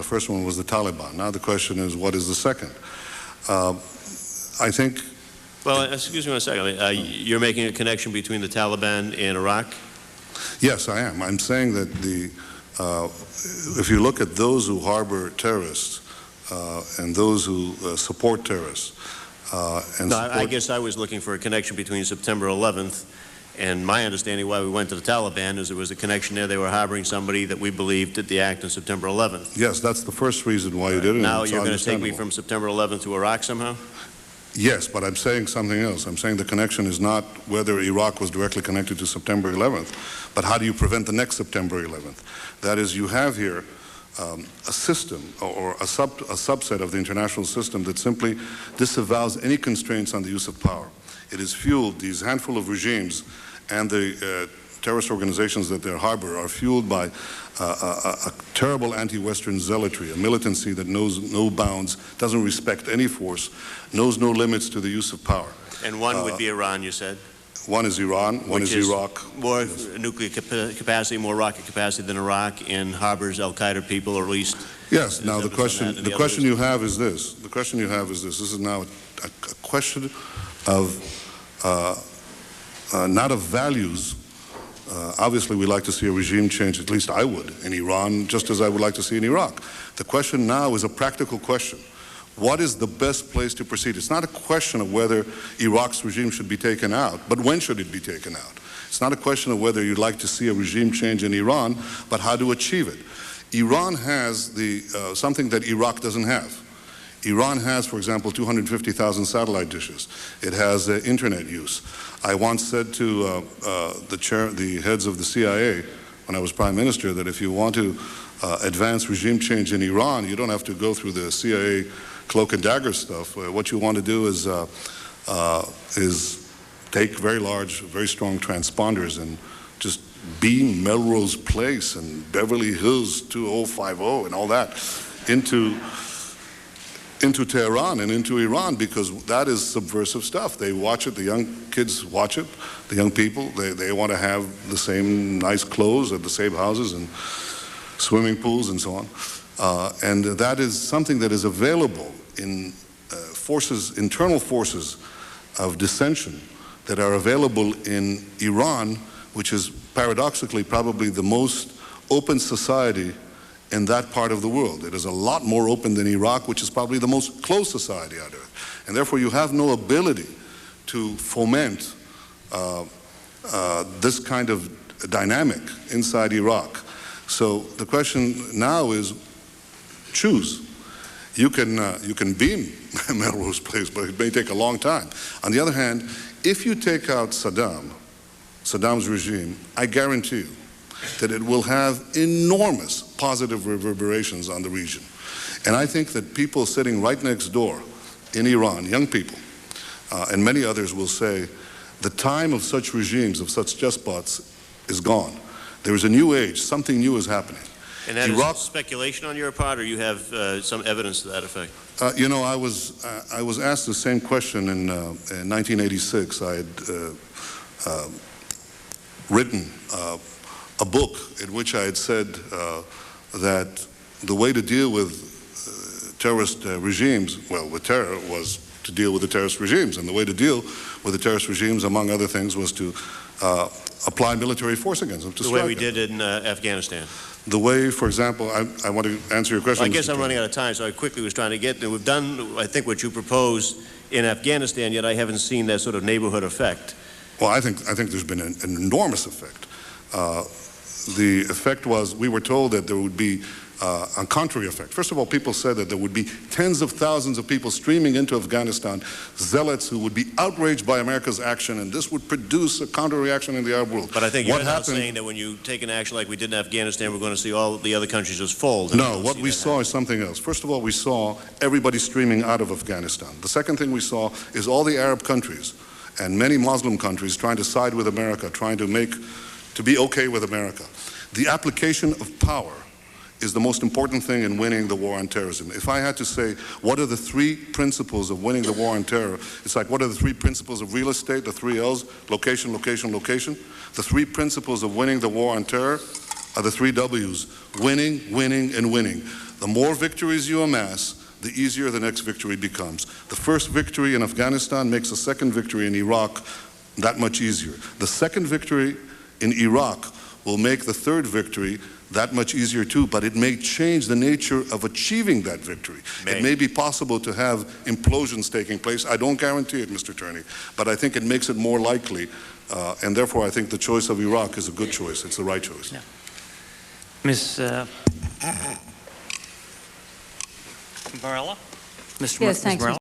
first one was the Taliban. Now the question is, what is the second? I think... Well, excuse me one second. You're making a connection between the Taliban and Iraq? Yes, I am. I'm saying that if you look at those who harbor terrorists and those who support terrorists, I guess I was looking for a connection between September 11th and my understanding why we went to the Taliban is there was a connection there. They were harboring somebody that we believed did the act on September 11th. Yes, that's the first reason why you did it. Now you're going to take me from September 11th to Iraq somehow? Yes, but I'm saying something else. I'm saying the connection is not whether Iraq was directly connected to September 11th, but how do you prevent the next September 11th? That is, you have here a system or a subset of the international system that simply disavows any constraints on the use of power. It is fueled, these handful of regimes and the terrorist organizations that they harbor are fueled by a terrible anti-Western zealotry, a militancy that knows no bounds, doesn't respect any force, knows no limits to the use of power. And one would be Iran, you said? One is Iran, one is Iraq. More nuclear capacity, more rocket capacity than Iraq, and harbors al-Qaeda people, or at least... Yes, now the question you have is this. The question you have is this. This is now a question of, not of values. Obviously, we like to see a regime change, at least I would, in Iran, just as I would like to see in Iraq. The question now is a practical question. What is the best place to proceed? It's not a question of whether Iraq's regime should be taken out, but when should it be taken out? It's not a question of whether you'd like to see a regime change in Iran, but how to achieve it. Iran has something that Iraq doesn't have. Iran has, for example, 250,000 satellite dishes. It has internet use. I once said to the heads of the CIA when I was prime minister that if you want to advance regime change in Iran, you don't have to go through the CIA cloak and dagger stuff. What you want to do is take very large, very strong transponders and just beam Melrose Place and Beverly Hills 2050 and all that into Tehran and into Iran, because that is subversive stuff. They watch it, the young kids watch it, the young people, they want to have the same nice clothes at the same houses and swimming pools and so on. And that is something that is available in internal forces of dissension that are available in Iran, which is paradoxically probably the most open society in that part of the world. It is a lot more open than Iraq, which is probably the most closed society out there. And therefore you have no ability to foment this kind of dynamic inside Iraq. So the question now is, choose. You can beam Melrose Place, but it may take a long time. On the other hand, if you take out Saddam's regime, I guarantee you that it will have enormous positive reverberations on the region. And I think that people sitting right next door in Iran, young people, and many others will say, the time of such regimes, of such despots, is gone. There is a new age, something new is happening. And that is speculation on your part, or you have some evidence to that effect? You know, I was asked the same question in 1986. I had written a book in which I had said that the way to deal with terrorist regimes, well, with terror, was to deal with the terrorist regimes. And the way to deal with the terrorist regimes, among other things, was to apply military force against them. The way we did in Afghanistan. The way, for example, I want to answer your question. Well, I guess I'm running out of time, so I quickly was trying to get there. We've done, I think, what you proposed in Afghanistan, yet I haven't seen that sort of neighborhood effect. Well, I think there's been an enormous effect. The effect was, we were told that there would be a contrary effect. First of all, people said that there would be tens of thousands of people streaming into Afghanistan, zealots who would be outraged by America's action, and this would produce a counter-reaction in the Arab world. But I think you're now saying that when you take an action like we did in Afghanistan, we're going to see all the other countries just fold. No, what we saw is something else. First of all, we saw everybody streaming out of Afghanistan. The second thing we saw is all the Arab countries and many Muslim countries trying to side with America, trying to be okay with America. The application of power is the most important thing in winning the war on terrorism. If I had to say, what are the three principles of winning the war on terror? It's like, what are the three principles of real estate, the three L's, location, location, location? The three principles of winning the war on terror are the three W's, winning, winning, and winning. The more victories you amass, the easier the next victory becomes. The first victory in Afghanistan makes the second victory in Iraq that much easier. The second victory in Iraq will make the third victory that much easier too, but it may change the nature of achieving that victory. It may be possible to have implosions taking place. I don't guarantee it, Mr. Turney, but I think it makes it more likely, and therefore I think the choice of Iraq is a good choice. It's the right choice. Yeah. Ms. Varela? Mr. Yes, thanks, Varela?